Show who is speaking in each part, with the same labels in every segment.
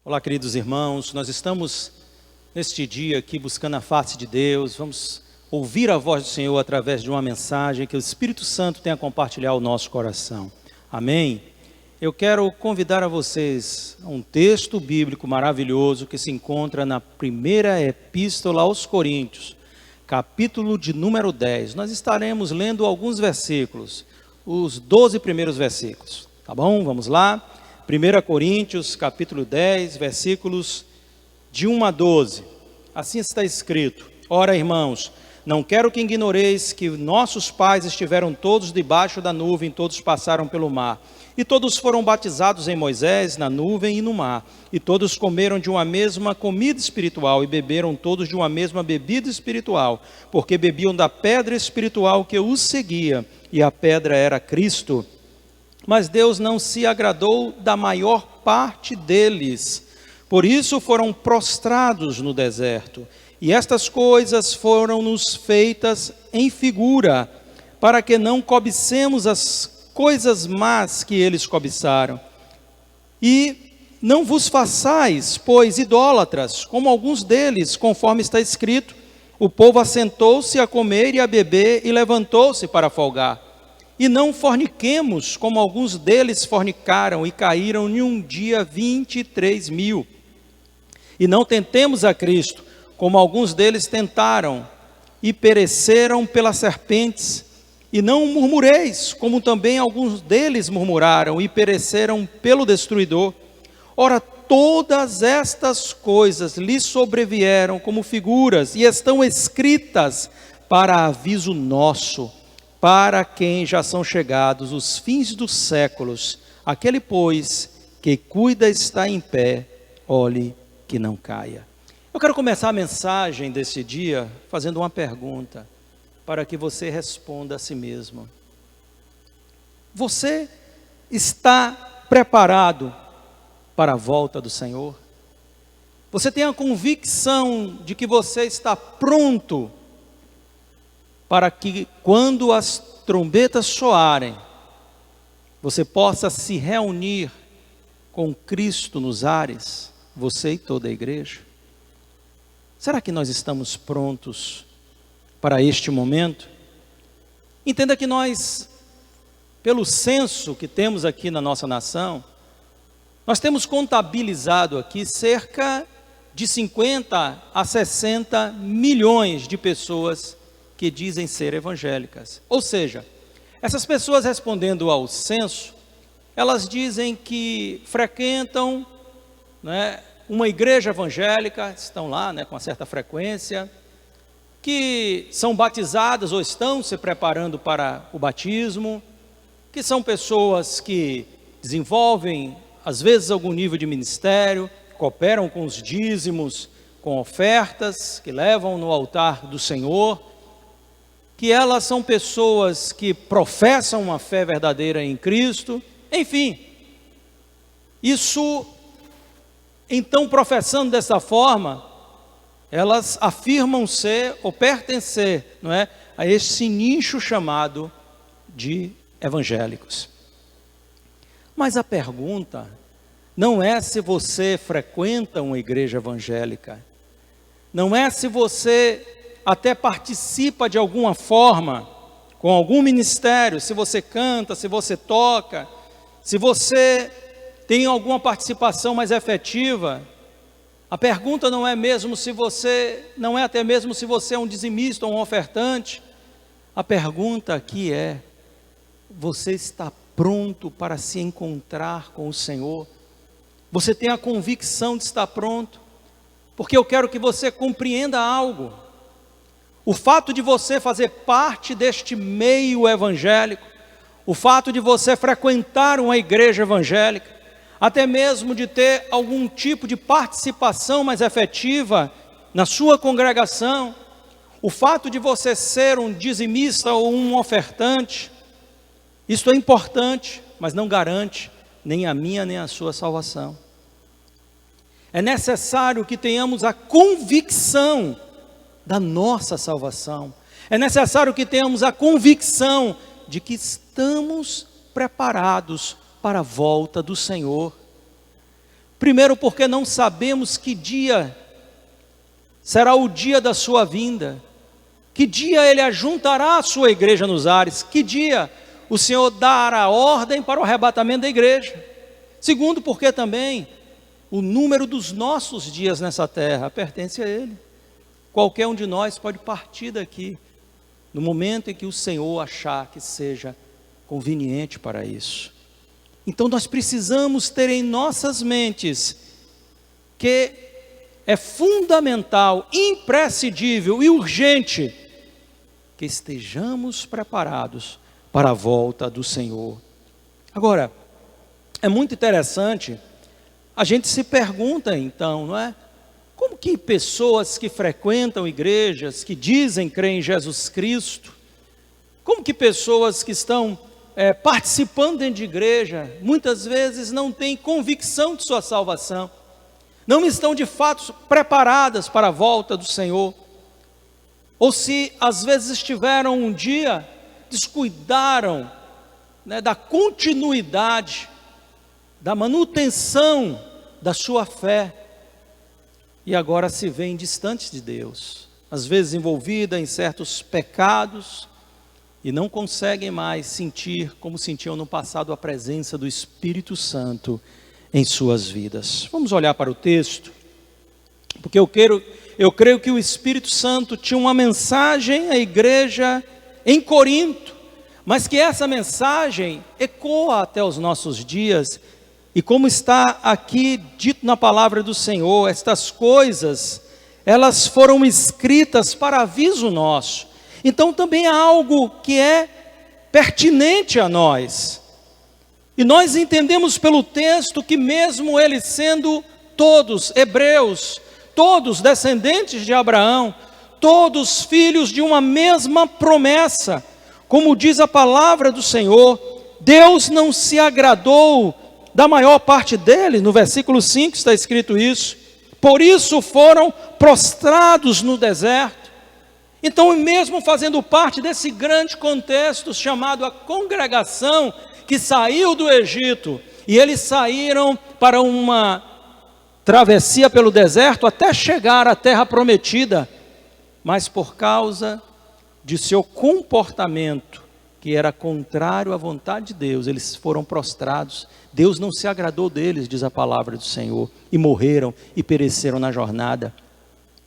Speaker 1: Olá, queridos irmãos, nós estamos neste dia aqui buscando a face de Deus, vamos ouvir a voz do Senhor através de uma mensagem que o Espírito Santo tem a compartilhar ao nosso coração. Amém? Eu quero convidar a vocês a um texto bíblico maravilhoso que se encontra na primeira epístola aos Coríntios, capítulo de número 10. Nós estaremos lendo alguns versículos, os 12 primeiros versículos, tá bom? Vamos lá. 1 Coríntios, capítulo 10, versículos de 1 a 12. Assim está escrito: Ora, irmãos, não quero que ignoreis que nossos pais estiveram todos debaixo da nuvem, todos passaram pelo mar. E todos foram batizados em Moisés, na nuvem e no mar. E todos comeram de uma mesma comida espiritual e beberam todos de uma mesma bebida espiritual, porque bebiam da pedra espiritual que os seguia, e a pedra era Cristo. Mas Deus não se agradou da maior parte deles. Por isso foram prostrados no deserto. E estas coisas foram-nos feitas em figura, para que não cobicemos as coisas más que eles cobiçaram. E não vos façais, pois, idólatras, como alguns deles, conforme está escrito: o povo assentou-se a comer e a beber, e levantou-se para folgar. E não forniquemos, como alguns deles fornicaram, e caíram em um dia 23.000. E não tentemos a Cristo, como alguns deles tentaram, e pereceram pelas serpentes. E não murmureis, como também alguns deles murmuraram, e pereceram pelo destruidor. Ora, todas estas coisas lhes sobrevieram como figuras, e estão escritas para aviso nosso, para quem já são chegados os fins dos séculos. Aquele, pois, que cuida está em pé, olhe que não caia. Eu quero começar a mensagem desse dia fazendo uma pergunta, para que você responda a si mesmo. Você está preparado para a volta do Senhor? Você tem a convicção de que você está pronto para que, quando as trombetas soarem, você possa se reunir com Cristo nos ares, você e toda a igreja? Será que nós estamos prontos para este momento? Entenda que nós, pelo censo que temos aqui na nossa nação, nós temos contabilizado aqui cerca de 50 a 60 milhões de pessoas que dizem ser evangélicas. Ou seja, essas pessoas, respondendo ao censo, elas dizem que frequentam, uma igreja evangélica, estão lá, com uma certa frequência, que são batizadas ou estão se preparando para o batismo, que são pessoas que desenvolvem, às vezes, algum nível de ministério, cooperam com os dízimos, com ofertas que levam no altar do Senhor, que elas são pessoas que professam uma fé verdadeira em Cristo. Enfim, isso, então, professando dessa forma, elas afirmam ser ou pertencer, a esse nicho chamado de evangélicos. Mas a pergunta não é se você frequenta uma igreja evangélica, não é se você até participa de alguma forma, com algum ministério, se você canta, se você toca, se você tem alguma participação mais efetiva. A pergunta não é mesmo se você, não é até mesmo se você é um dizimista ou um ofertante. A pergunta aqui é: você está pronto para se encontrar com o Senhor? Você tem a convicção de estar pronto? Porque eu quero que você compreenda algo. O fato de você fazer parte deste meio evangélico, o fato de você frequentar uma igreja evangélica, até mesmo de ter algum tipo de participação mais efetiva na sua congregação, o fato de você ser um dizimista ou um ofertante, isso é importante, mas não garante nem a minha nem a sua salvação. É necessário que tenhamos a convicção da nossa salvação. É necessário que tenhamos a convicção de que estamos preparados para a volta do Senhor. Primeiro, porque não sabemos que dia será o dia da sua vinda, que dia Ele ajuntará a sua igreja nos ares, que dia o Senhor dará ordem para o arrebatamento da igreja. Segundo, porque também o número dos nossos dias nessa terra pertence a Ele. Qualquer um de nós pode partir daqui, no momento em que o Senhor achar que seja conveniente para isso. Então nós precisamos ter em nossas mentes que é fundamental, imprescindível e urgente que estejamos preparados para a volta do Senhor. Agora, é muito interessante, a gente se pergunta então, não é? Como que pessoas que frequentam igrejas, que dizem crer em Jesus Cristo, como que pessoas que estão participando dentro de igreja, muitas vezes não têm convicção de sua salvação, não estão de fato preparadas para a volta do Senhor, ou se às vezes estiveram um dia, descuidaram, né, da continuidade, da manutenção da sua fé, e agora se veem distantes de Deus, às vezes envolvida em certos pecados, e não conseguem mais sentir como sentiam no passado a presença do Espírito Santo em suas vidas. Vamos olhar para o texto, porque eu creio que o Espírito Santo tinha uma mensagem à igreja em Corinto, mas que essa mensagem ecoa até os nossos dias, e como está aqui dito na palavra do Senhor, estas coisas, elas foram escritas para aviso nosso. Então também há algo que é pertinente a nós. E nós entendemos pelo texto que mesmo eles sendo todos hebreus, todos descendentes de Abraão, todos filhos de uma mesma promessa, como diz a palavra do Senhor, Deus não se agradou da maior parte deles. No versículo 5 está escrito isso. Por isso foram prostrados no deserto. Então, mesmo fazendo parte desse grande contexto chamado a congregação que saiu do Egito, e eles saíram para uma travessia pelo deserto até chegar à terra prometida, mas por causa de seu comportamento, que era contrário à vontade de Deus, eles foram prostrados. Deus não se agradou deles, diz a palavra do Senhor, e morreram e pereceram na jornada.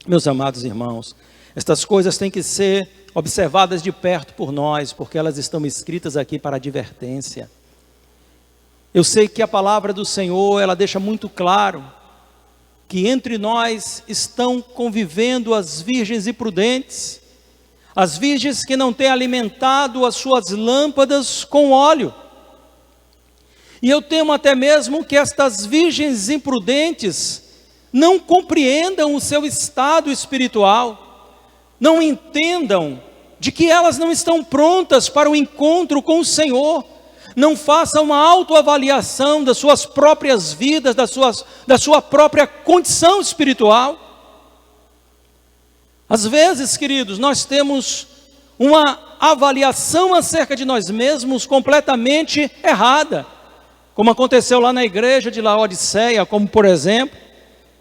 Speaker 1: Meus amados irmãos, estas coisas têm que ser observadas de perto por nós, porque elas estão escritas aqui para advertência. Eu sei que a palavra do Senhor, ela deixa muito claro que entre nós estão convivendo as virgens imprudentes, as virgens que não têm alimentado as suas lâmpadas com óleo. E eu temo até mesmo que estas virgens imprudentes não compreendam o seu estado espiritual, não entendam de que elas não estão prontas para o encontro com o Senhor, não façam uma autoavaliação das suas próprias vidas, da sua própria condição espiritual. Às vezes, queridos, nós temos uma avaliação acerca de nós mesmos completamente errada, como aconteceu lá na igreja de Laodiceia, como por exemplo,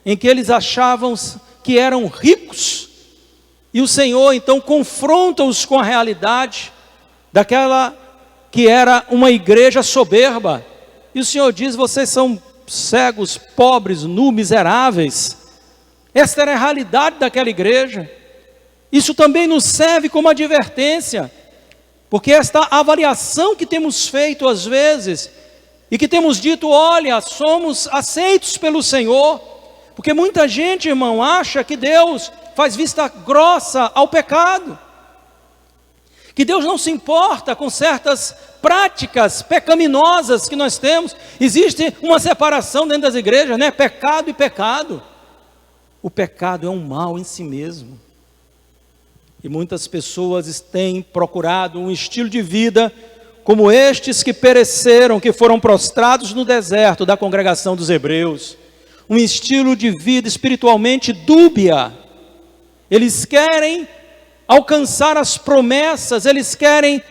Speaker 1: em que eles achavam que eram ricos, e o Senhor então confronta-os com a realidade daquela que era uma igreja soberba, e o Senhor diz: vocês são cegos, pobres, nus, miseráveis. Esta era a realidade daquela igreja. Isso também nos serve como advertência, porque esta avaliação que temos feito às vezes, e que temos dito: olha, somos aceitos pelo Senhor, porque muita gente, irmão, acha que Deus faz vista grossa ao pecado, que Deus não se importa com certas práticas pecaminosas que nós temos. Existe uma separação dentro das igrejas, né? Pecado e pecado. O pecado é um mal em si mesmo, e muitas pessoas têm procurado um estilo de vida como estes que pereceram, que foram prostrados no deserto da congregação dos hebreus, um estilo de vida espiritualmente dúbia. Eles querem alcançar as promessas, eles querem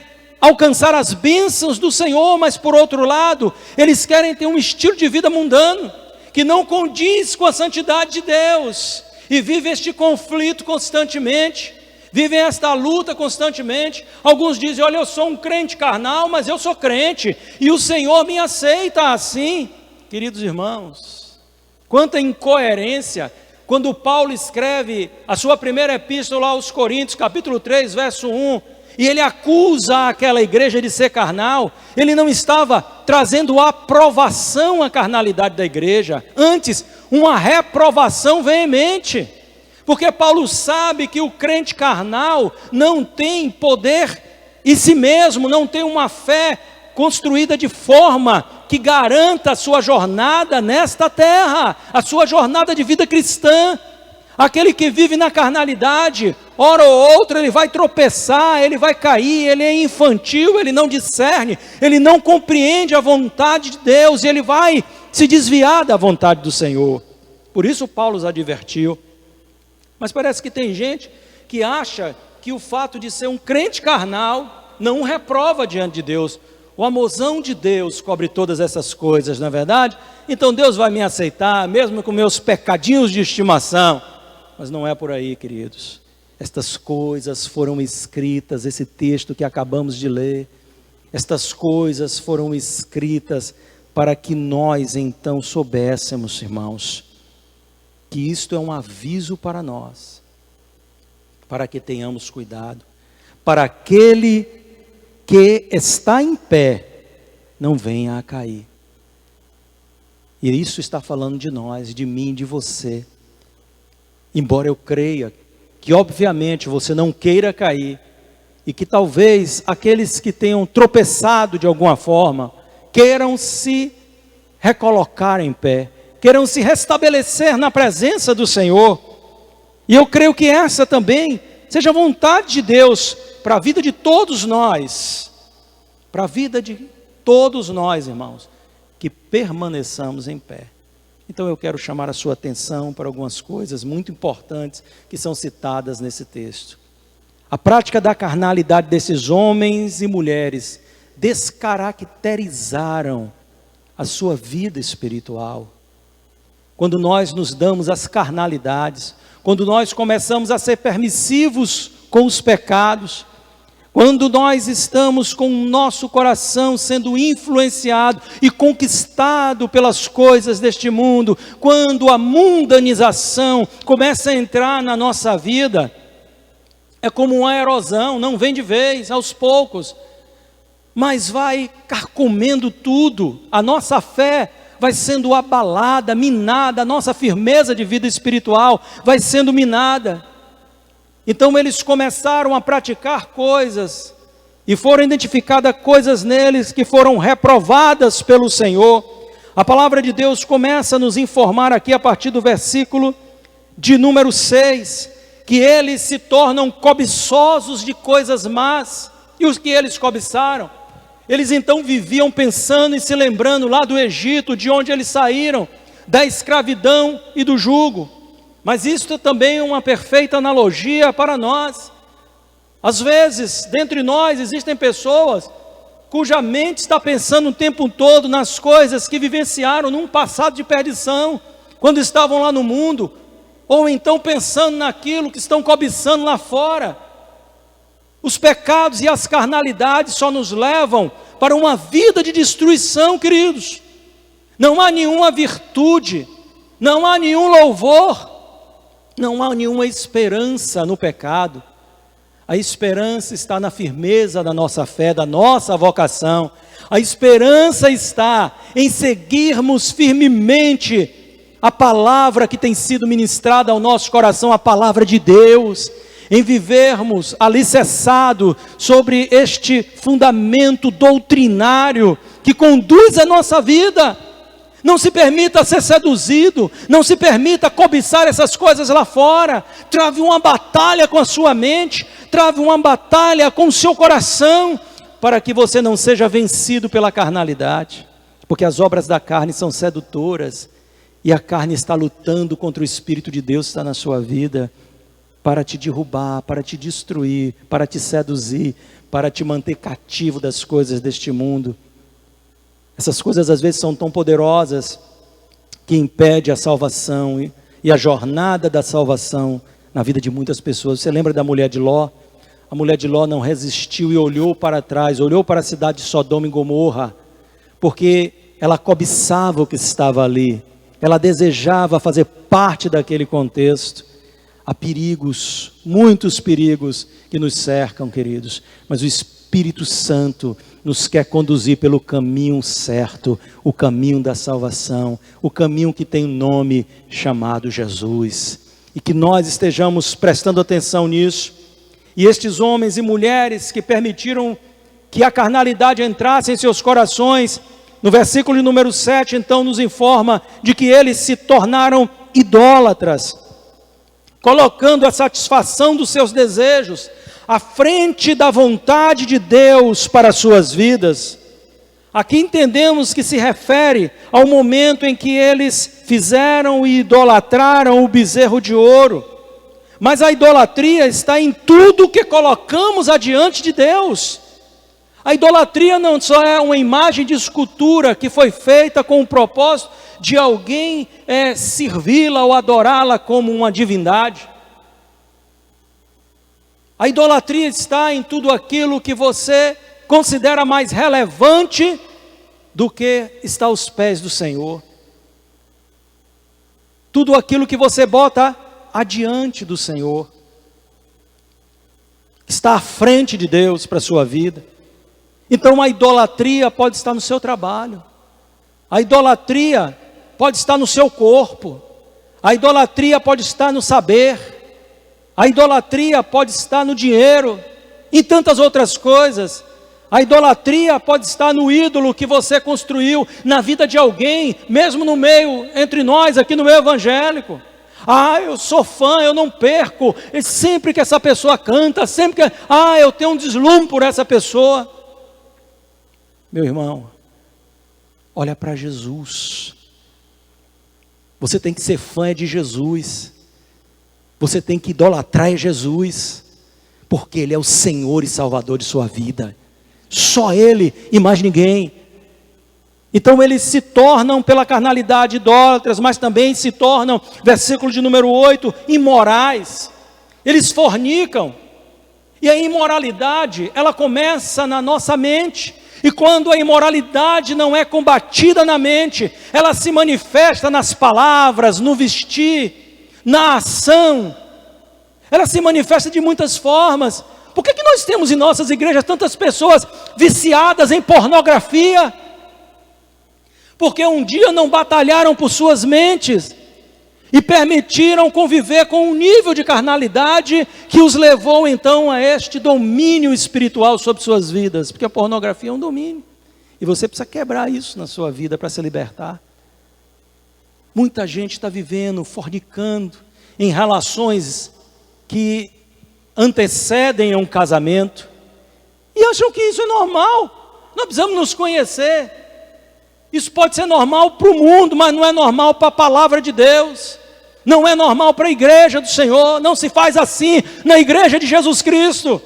Speaker 1: alcançar as bênçãos do Senhor, mas por outro lado, eles querem ter um estilo de vida mundano, que não condiz com a santidade de Deus, e vive este conflito constantemente, vivem esta luta constantemente. Alguns dizem: olha, eu sou um crente carnal, mas eu sou crente, e o Senhor me aceita assim. Queridos irmãos, quanta incoerência, quando Paulo escreve a sua primeira epístola aos Coríntios, capítulo 3, verso 1, e ele acusa aquela igreja de ser carnal. Ele não estava trazendo aprovação à carnalidade da igreja, antes uma reprovação veemente, porque Paulo sabe que o crente carnal não tem poder em si mesmo, não tem uma fé construída de forma que garanta a sua jornada nesta terra, a sua jornada de vida cristã. Aquele que vive na carnalidade, hora ou outra ele vai tropeçar, ele vai cair, ele é infantil, ele não discerne, ele não compreende a vontade de Deus, e ele vai se desviar da vontade do Senhor. Por isso Paulo os advertiu. Mas parece que tem gente que acha que o fato de ser um crente carnal não o reprova diante de Deus. O amorzão de Deus cobre todas essas coisas, não é verdade? Então Deus vai me aceitar, mesmo com meus pecadinhos de estimação. Mas não é por aí, queridos. Estas coisas foram escritas, esse texto que acabamos de ler, estas coisas foram escritas para que nós então soubéssemos, irmãos, que isto é um aviso para nós, para que tenhamos cuidado, para aquele que está em pé não venha a cair. E isso está falando de nós, de mim, de você. Embora eu creia que obviamente você não queira cair, e que talvez aqueles que tenham tropeçado de alguma forma, queiram se recolocar em pé, queiram se restabelecer na presença do Senhor. E eu creio que essa também seja a vontade de Deus para a vida de todos nós, para a vida de todos nós, irmãos, que permaneçamos em pé. Então eu quero chamar a sua atenção para algumas coisas muito importantes que são citadas nesse texto. A prática da carnalidade desses homens e mulheres descaracterizaram a sua vida espiritual. Quando nós nos damos às carnalidades, quando nós começamos a ser permissivos com os pecados, quando nós estamos com o nosso coração sendo influenciado e conquistado pelas coisas deste mundo, quando a mundanização começa a entrar na nossa vida, é como uma erosão, não vem de vez, aos poucos, mas vai carcomendo tudo. A nossa fé vai sendo abalada, minada, a nossa firmeza de vida espiritual vai sendo minada. Então eles começaram a praticar coisas, e foram identificadas coisas neles que foram reprovadas pelo Senhor. A palavra de Deus começa a nos informar aqui a partir do versículo de número 6, que eles se tornam cobiçosos de coisas más. E os que eles cobiçaram? Eles então viviam pensando e se lembrando lá do Egito, de onde eles saíram, da escravidão e do jugo. Mas isto também é uma perfeita analogia para nós. Às vezes, dentre nós, existem pessoas cuja mente está pensando o tempo todo nas coisas que vivenciaram num passado de perdição, quando estavam lá no mundo, ou então pensando naquilo que estão cobiçando lá fora. Os pecados e as carnalidades só nos levam para uma vida de destruição, queridos. Não há nenhuma virtude, não há nenhum louvor, não há nenhuma esperança no pecado. A esperança está na firmeza da nossa fé, da nossa vocação. A esperança está em seguirmos firmemente a palavra que tem sido ministrada ao nosso coração, a palavra de Deus, em vivermos alicerçado sobre este fundamento doutrinário que conduz a nossa vida. Não se permita ser seduzido, não se permita cobiçar essas coisas lá fora. Trave uma batalha com a sua mente, trave uma batalha com o seu coração, para que você não seja vencido pela carnalidade, porque as obras da carne são sedutoras, e a carne está lutando contra o Espírito de Deus que está na sua vida, para te derrubar, para te destruir, para te seduzir, para te manter cativo das coisas deste mundo. Essas coisas às vezes são tão poderosas que impede a salvação e a jornada da salvação na vida de muitas pessoas. Você lembra da mulher de Ló? A mulher de Ló não resistiu e olhou para trás, olhou para a cidade de Sodoma e Gomorra, porque ela cobiçava o que estava ali, ela desejava fazer parte daquele contexto. Há perigos, muitos perigos que nos cercam, queridos, mas o Espírito Santo nos quer conduzir pelo caminho certo, o caminho da salvação, o caminho que tem um nome chamado Jesus, e que nós estejamos prestando atenção nisso. E estes homens e mulheres que permitiram que a carnalidade entrasse em seus corações, no versículo número 7, então nos informa de que eles se tornaram idólatras, colocando a satisfação dos seus desejos à frente da vontade de Deus para as suas vidas. Aqui entendemos que se refere ao momento em que eles fizeram e idolatraram o bezerro de ouro. Mas a idolatria está em tudo que colocamos adiante de Deus. A idolatria não só é uma imagem de escultura que foi feita com o propósito de alguém servi-la ou adorá-la como uma divindade. A idolatria está em tudo aquilo que você considera mais relevante do que está aos pés do Senhor. Tudo aquilo que você bota adiante do Senhor, está à frente de Deus para a sua vida. Então a idolatria pode estar no seu trabalho, a idolatria pode estar no seu corpo, a idolatria pode estar no saber, a idolatria pode estar no dinheiro e tantas outras coisas. A idolatria pode estar no ídolo que você construiu na vida de alguém, mesmo no meio, entre nós aqui no meio evangélico. Eu sou fã, eu não perco, e sempre que essa pessoa canta, sempre que, eu tenho um deslumbre por essa pessoa. Meu irmão, olha para Jesus. Você tem que ser fã de Jesus. Você tem que idolatrar Jesus, porque Ele é o Senhor e Salvador de sua vida. Só Ele e mais ninguém. Então eles se tornam pela carnalidade idólatras, mas também se tornam, versículo de número 8, imorais. Eles fornicam. E a imoralidade, ela começa na nossa mente. E quando a imoralidade não é combatida na mente, ela se manifesta nas palavras, no vestir, na ação. Ela se manifesta de muitas formas. Por que nós temos em nossas igrejas tantas pessoas viciadas em pornografia? Porque um dia não batalharam por suas mentes e permitiram conviver com um nível de carnalidade que os levou então a este domínio espiritual sobre suas vidas. Porque a pornografia é um domínio e você precisa quebrar isso na sua vida para se libertar. Muita gente está vivendo, fornicando em relações que antecedem a um casamento e acham que isso é normal. Nós precisamos nos conhecer. Isso pode ser normal para o mundo, mas não é normal para a palavra de Deus. Não é normal para a igreja do Senhor. Não se faz assim na igreja de Jesus Cristo.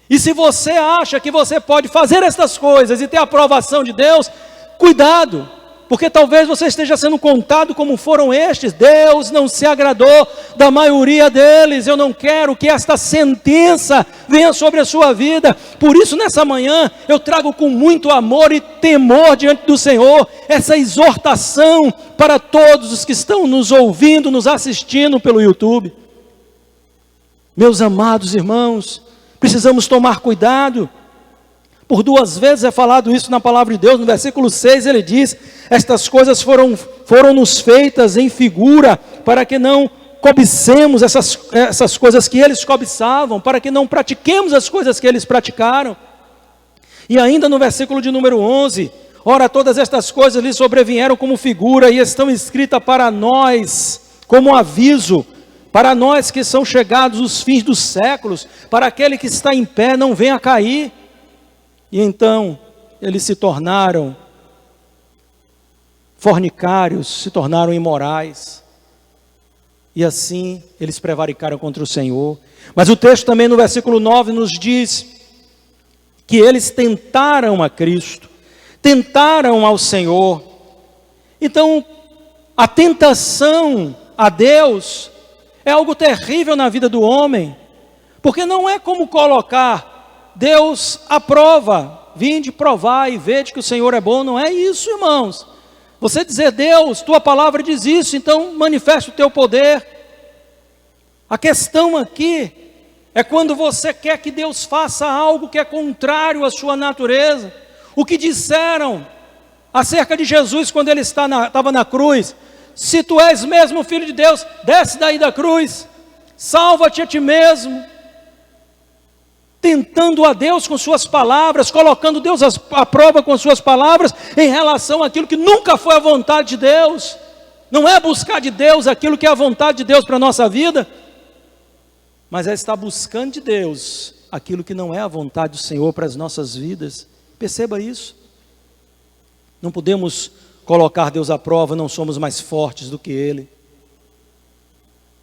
Speaker 1: E se você acha que você pode fazer estas coisas e ter a aprovação de Deus, cuidado, porque talvez você esteja sendo contado como foram estes. Deus não se agradou da maioria deles. Eu não quero que esta sentença venha sobre a sua vida. Por isso nessa manhã eu trago com muito amor e temor diante do Senhor essa exortação para todos os que estão nos ouvindo, nos assistindo pelo YouTube. Meus amados irmãos, precisamos tomar cuidado. Por 2 vezes é falado isso na palavra de Deus. No versículo 6 ele diz: estas coisas foram-nos feitas em figura, para que não cobicemos essas coisas que eles cobiçavam, para que não pratiquemos as coisas que eles praticaram. E ainda no versículo de número 11, ora, todas estas coisas lhes sobrevieram como figura e estão escritas para nós, como aviso, para nós que são chegados os fins dos séculos, para aquele que está em pé não venha a cair. E então eles se tornaram fornicários, se tornaram imorais. E assim eles prevaricaram contra o Senhor. Mas o texto também no versículo 9 nos diz que eles tentaram a Cristo, tentaram ao Senhor. Então A tentação a Deus é algo terrível na vida do homem, porque não é como colocar Deus à prova, vinde provar e vede que o Senhor é bom, não é isso, irmãos. Você dizer, Deus, tua palavra diz isso, então manifesta o teu poder. A questão aqui é quando você quer que Deus faça algo que é contrário à sua natureza. O que disseram acerca de Jesus quando ele estava na cruz: se tu és mesmo o Filho de Deus, desce daí da cruz, salva-te a ti mesmo. Tentando a Deus com suas palavras, colocando Deus à prova com suas palavras, em relação àquilo que nunca foi a vontade de Deus. Não é buscar de Deus aquilo que é a vontade de Deus para a nossa vida, mas é estar buscando de Deus aquilo que não é a vontade do Senhor para as nossas vidas. Perceba isso. Não podemos colocar Deus à prova, não somos mais fortes do que Ele.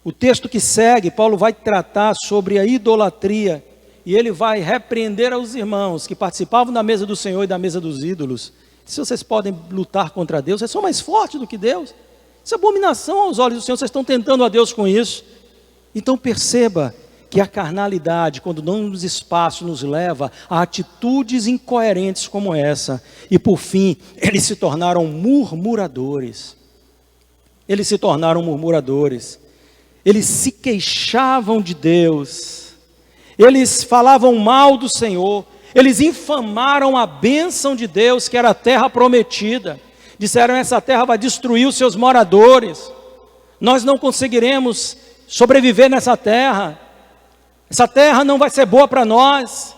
Speaker 1: O texto que segue, Paulo vai tratar sobre a idolatria, e ele vai repreender aos irmãos que participavam da mesa do Senhor e da mesa dos ídolos. Se vocês podem lutar contra Deus, vocês são mais fortes do que Deus. Isso é abominação aos olhos do Senhor, vocês estão tentando a Deus com isso. Então perceba que a carnalidade, quando não nos espaço, nos leva a atitudes incoerentes como essa. E por fim, eles se tornaram murmuradores. Eles se tornaram murmuradores. Eles se queixavam de Deus. Eles falavam mal do Senhor. Eles infamaram a bênção de Deus, que era a terra prometida. Disseram, essa terra vai destruir os seus moradores. Nós não conseguiremos sobreviver nessa terra. Essa terra não vai ser boa para nós.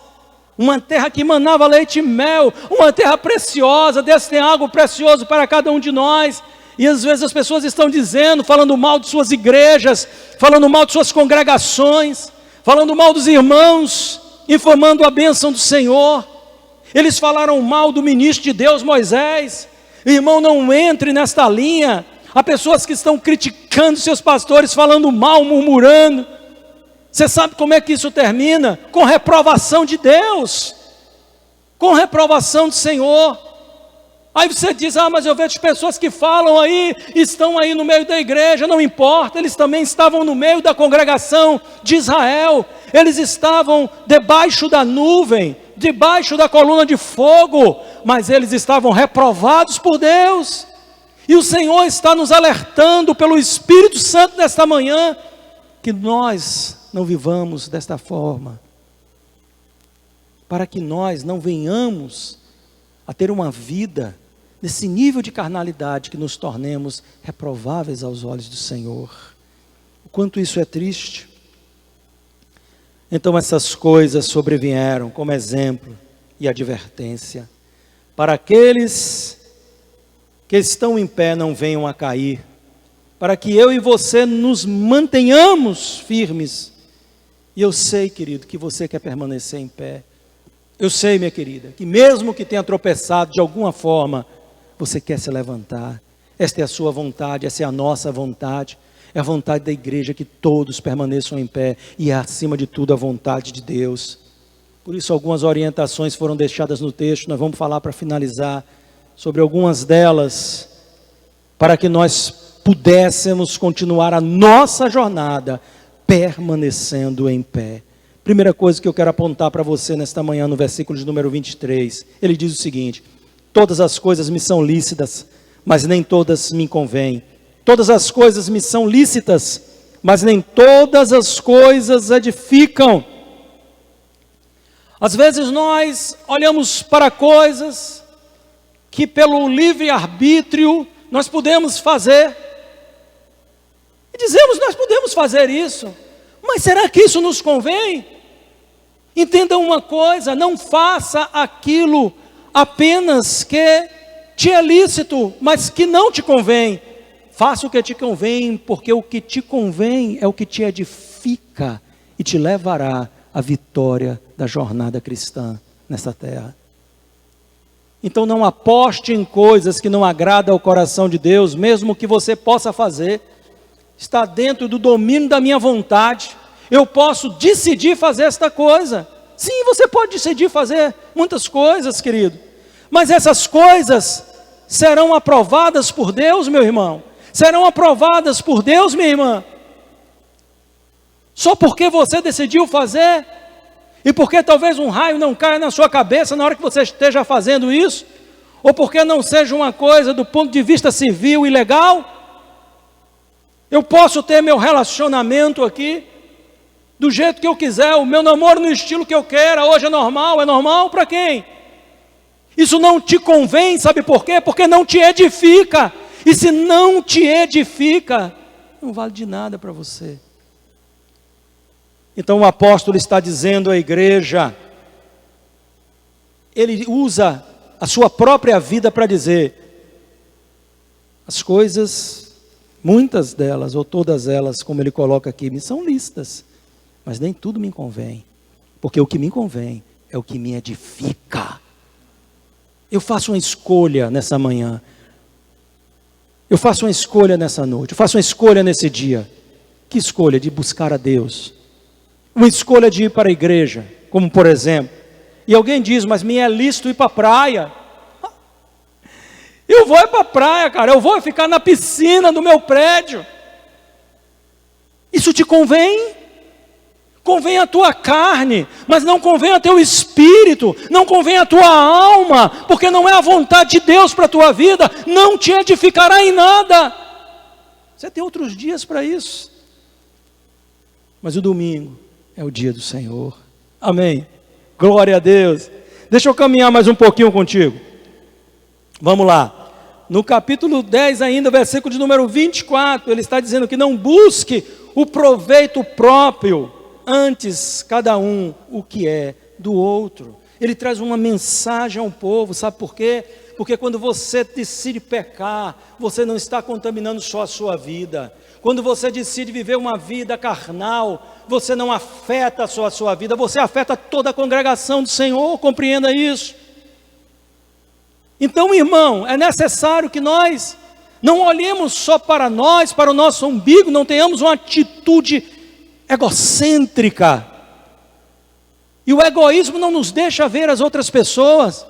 Speaker 1: Uma terra que manava leite e mel, uma terra preciosa, Deus tem algo precioso para cada um de nós. E às vezes as pessoas estão dizendo, falando mal de suas igrejas, falando mal de suas congregações, falando mal dos irmãos, infamando a bênção do Senhor. Eles falaram mal do ministro de Deus, Moisés. Irmão, não entre nesta linha. Há pessoas que estão criticando seus pastores, falando mal, murmurando. Você sabe como é que isso termina? Com reprovação de Deus, com reprovação do Senhor. Aí você diz, mas eu vejo pessoas que falam aí, estão aí no meio da igreja. Não importa, eles também estavam no meio da congregação de Israel. Eles estavam debaixo da nuvem, debaixo da coluna de fogo, mas eles estavam reprovados por Deus. E o Senhor está nos alertando pelo Espírito Santo nesta manhã, que nós não vivamos desta forma, para que nós não venhamos a ter uma vida nesse nível de carnalidade, que nos tornemos reprováveis aos olhos do Senhor. O quanto isso é triste. Então essas coisas sobrevieram como exemplo e advertência, para aqueles que estão em pé não venham a cair, para que eu e você nos mantenhamos firmes. E eu sei, querido, que você quer permanecer em pé. Eu sei, minha querida, que mesmo que tenha tropeçado de alguma forma, você quer se levantar. Esta é a sua vontade, essa é a nossa vontade. É a vontade da igreja que todos permaneçam em pé. E é, acima de tudo, a vontade de Deus. Por isso algumas orientações foram deixadas no texto. Nós vamos falar para finalizar sobre algumas delas, para que nós pudéssemos continuar a nossa jornada permanecendo em pé. Primeira coisa que eu quero apontar para você nesta manhã, no versículo de número 23, ele diz o seguinte: todas as coisas me são lícitas, mas nem todas me convêm. Todas as coisas me são lícitas, mas nem todas as coisas edificam. Às vezes nós olhamos para coisas que pelo livre-arbítrio nós podemos fazer, e dizemos, nós podemos fazer isso, mas será que isso nos convém? Entenda uma coisa, não faça aquilo apenas que te é lícito, mas que não te convém. Faça o que te convém, porque o que te convém é o que te edifica e te levará à vitória da jornada cristã nessa terra. Então não aposte em coisas que não agradam ao coração de Deus, mesmo que você possa fazer. Está dentro do domínio da minha vontade. Eu posso decidir fazer esta coisa. Sim, você pode decidir fazer muitas coisas, querido. Mas essas coisas serão aprovadas por Deus, meu irmão. serão aprovadas por Deus, minha irmã. Só porque você decidiu fazer, e porque talvez um raio não caia na sua cabeça na hora que você esteja fazendo isso, ou porque não seja uma coisa do ponto de vista civil e legal. Eu posso ter meu relacionamento aqui do jeito que eu quiser, o meu namoro no estilo que eu queira. Hoje é normal para quem? Isso não te convém, sabe por quê? Porque não te edifica, e se não te edifica, não vale de nada para você. Então o apóstolo está dizendo à igreja, ele usa a sua própria vida para dizer, as coisas, muitas delas, ou todas elas, como ele coloca aqui, me são lícitas, mas nem tudo me convém, porque o que me convém é o que me edifica. Eu faço uma escolha nessa manhã, eu faço uma escolha nessa noite, eu faço uma escolha nesse dia. Que escolha? De buscar a Deus. Uma escolha de ir para a igreja, como por exemplo, e alguém diz, mas me é lícito ir para a praia. Eu vou ir para a praia, cara, eu vou ficar na piscina do meu prédio. Isso te convém? Convém a tua carne, mas não convém a teu espírito, não convém a tua alma, porque não é a vontade de Deus para a tua vida, não te edificará em nada. Você tem outros dias para isso, mas o domingo é o dia do Senhor, amém, glória a Deus. Deixa eu caminhar mais um pouquinho contigo, vamos lá, no capítulo 10 ainda, versículo de número 24, ele está dizendo que não busque o proveito próprio, antes cada um o que é do outro. Ele traz uma mensagem ao povo, sabe por quê? Porque quando você decide pecar, você não está contaminando só a sua vida. Quando você decide viver uma vida carnal, você não afeta só a sua vida, você afeta toda a congregação do Senhor, compreenda isso. Então, irmão, é necessário que nós não olhemos só para nós, para o nosso umbigo, não tenhamos uma atitude egocêntrica. E o egoísmo não nos deixa ver as outras pessoas,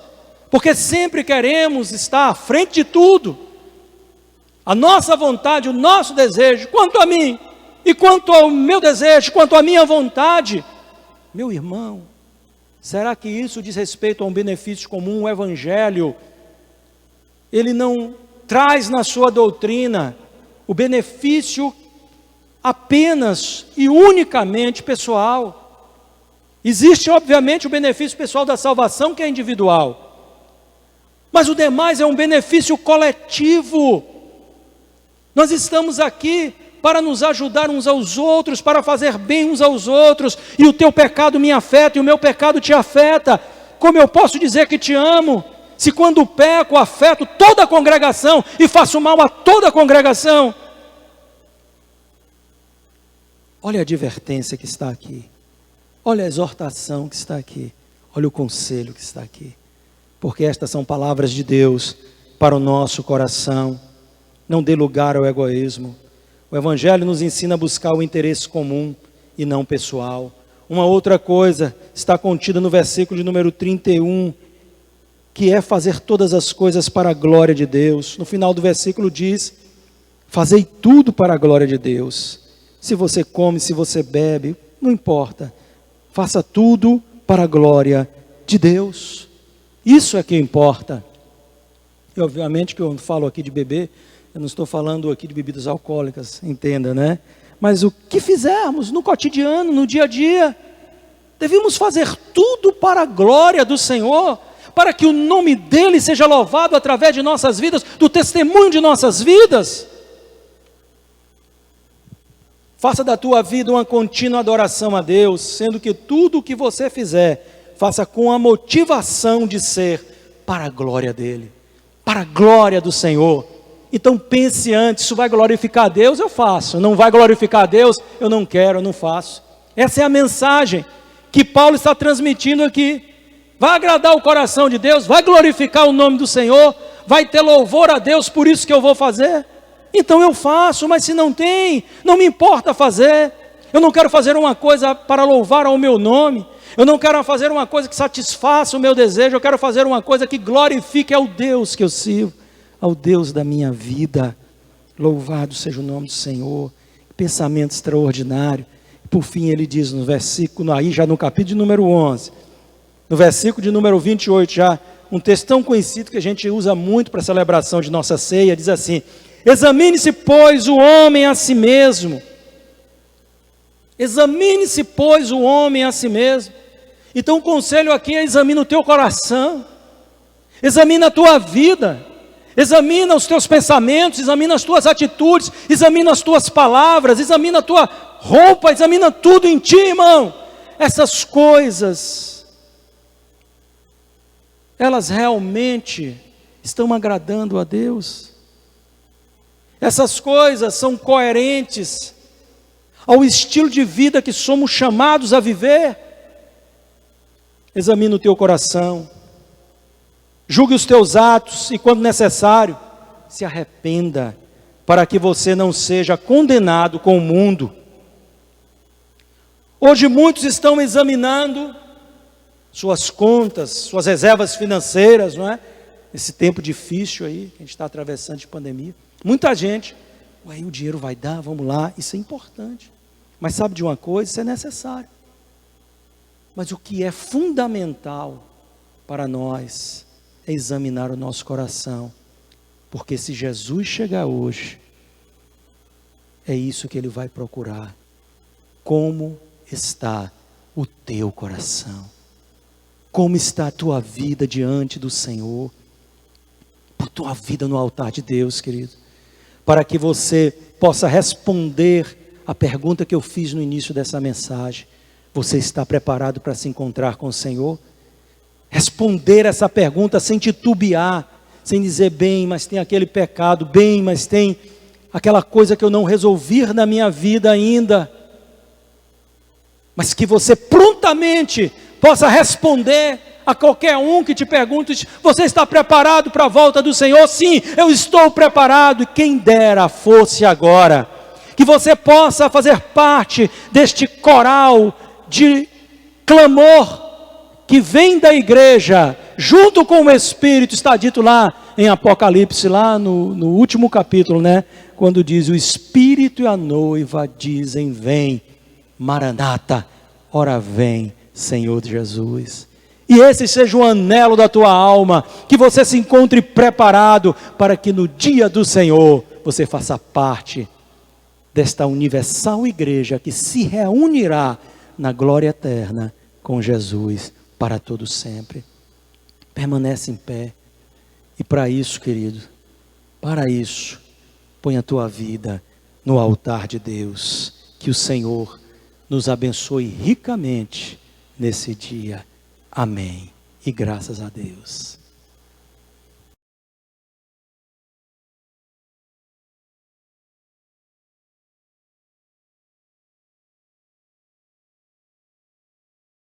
Speaker 1: porque sempre queremos estar à frente de tudo. A nossa vontade, o nosso desejo, quanto a mim, e quanto ao meu desejo, quanto à minha vontade, meu irmão, será que isso diz respeito a um benefício comum? O Evangelho, ele não traz na sua doutrina o benefício apenas e unicamente pessoal. Existe obviamente o benefício pessoal da salvação, que é individual, mas o demais é um benefício coletivo. Nós estamos aqui para nos ajudar uns aos outros, para fazer bem uns aos outros, e o teu pecado me afeta, e o meu pecado te afeta. Como eu posso dizer que te amo, se quando peco, afeto toda a congregação, e faço mal a toda a congregação? Olha a advertência que está aqui, olha a exortação que está aqui, olha o conselho que está aqui, porque estas são palavras de Deus para o nosso coração. Não dê lugar ao egoísmo. O Evangelho nos ensina a buscar o interesse comum e não pessoal. Uma outra coisa está contida no versículo de número 31, que é fazer todas as coisas para a glória de Deus. No final do versículo diz, fazei tudo para a glória de Deus. Se você come, se você bebe, não importa. Faça tudo para a glória de Deus. Isso é que importa. E obviamente que eu falo aqui de beber, eu não estou falando aqui de bebidas alcoólicas, entenda, né? Mas o que fizermos no cotidiano, no dia a dia, devemos fazer tudo para a glória do Senhor, para que o nome dEle seja louvado através de nossas vidas, do testemunho de nossas vidas. Faça da tua vida uma contínua adoração a Deus, sendo que tudo o que você fizer, faça com a motivação de ser para a glória dEle, para a glória do Senhor. Então pense antes, isso vai glorificar a Deus, eu faço. Não vai glorificar a Deus, eu não quero, eu não faço. Essa é a mensagem que Paulo está transmitindo aqui. Vai agradar o coração de Deus, vai glorificar o nome do Senhor, vai ter louvor a Deus por isso que eu vou fazer. Então eu faço, mas se não tem, não me importa fazer. Eu não quero fazer uma coisa para louvar ao meu nome. Eu não quero fazer uma coisa que satisfaça o meu desejo. Eu quero fazer uma coisa que glorifique ao Deus que eu sirvo, ao Deus da minha vida. Louvado seja o nome do Senhor. Pensamento extraordinário. Por fim, ele diz no versículo, aí já no capítulo de número 11, no versículo de número 28, já um texto tão conhecido que a gente usa muito para a celebração de nossa ceia, diz assim: examine-se, pois, o homem a si mesmo. Examine-se, pois, o homem a si mesmo. Então o conselho aqui é: examina o teu coração, examina a tua vida, examina os teus pensamentos, examina as tuas atitudes, examina as tuas palavras, examina a tua roupa, examina tudo em ti, irmão. Essas coisas, elas realmente estão agradando a Deus? Essas coisas são coerentes ao estilo de vida que somos chamados a viver? Examina o teu coração, julgue os teus atos e, quando necessário, se arrependa, para que você não seja condenado com o mundo. Hoje muitos estão examinando suas contas, suas reservas financeiras, não é? Esse tempo difícil aí, que a gente está atravessando de pandemia. Muita gente, aí o dinheiro vai dar, vamos lá, isso é importante. Mas sabe de uma coisa? Isso é necessário. Mas o que é fundamental para nós é examinar o nosso coração. Porque se Jesus chegar hoje, é isso que Ele vai procurar. Como está o teu coração? Como está a tua vida diante do Senhor? A tua vida no altar de Deus, querido. Para que você possa responder a pergunta que eu fiz no início dessa mensagem. Você está preparado para se encontrar com o Senhor? Responder essa pergunta sem titubear, sem dizer: bem, mas tem aquele pecado, bem, mas tem aquela coisa que eu não resolvi na minha vida ainda. Mas que você prontamente possa responder a qualquer um que te pergunte: você está preparado para a volta do Senhor? Sim, eu estou preparado. E quem dera fosse agora, que você possa fazer parte deste coral de clamor que vem da igreja, junto com o Espírito. Está dito lá em Apocalipse, lá no último capítulo, né? Quando diz: o Espírito e a noiva dizem: vem, Maranata, ora vem, Senhor Jesus. E esse seja o anelo da tua alma, que você se encontre preparado para que no dia do Senhor você faça parte desta universal igreja que se reunirá na glória eterna com Jesus para todo sempre. Permanece em pé. E para isso, querido, para isso, põe a tua vida no altar de Deus. Que o Senhor nos abençoe ricamente nesse dia. Amém. E graças a Deus.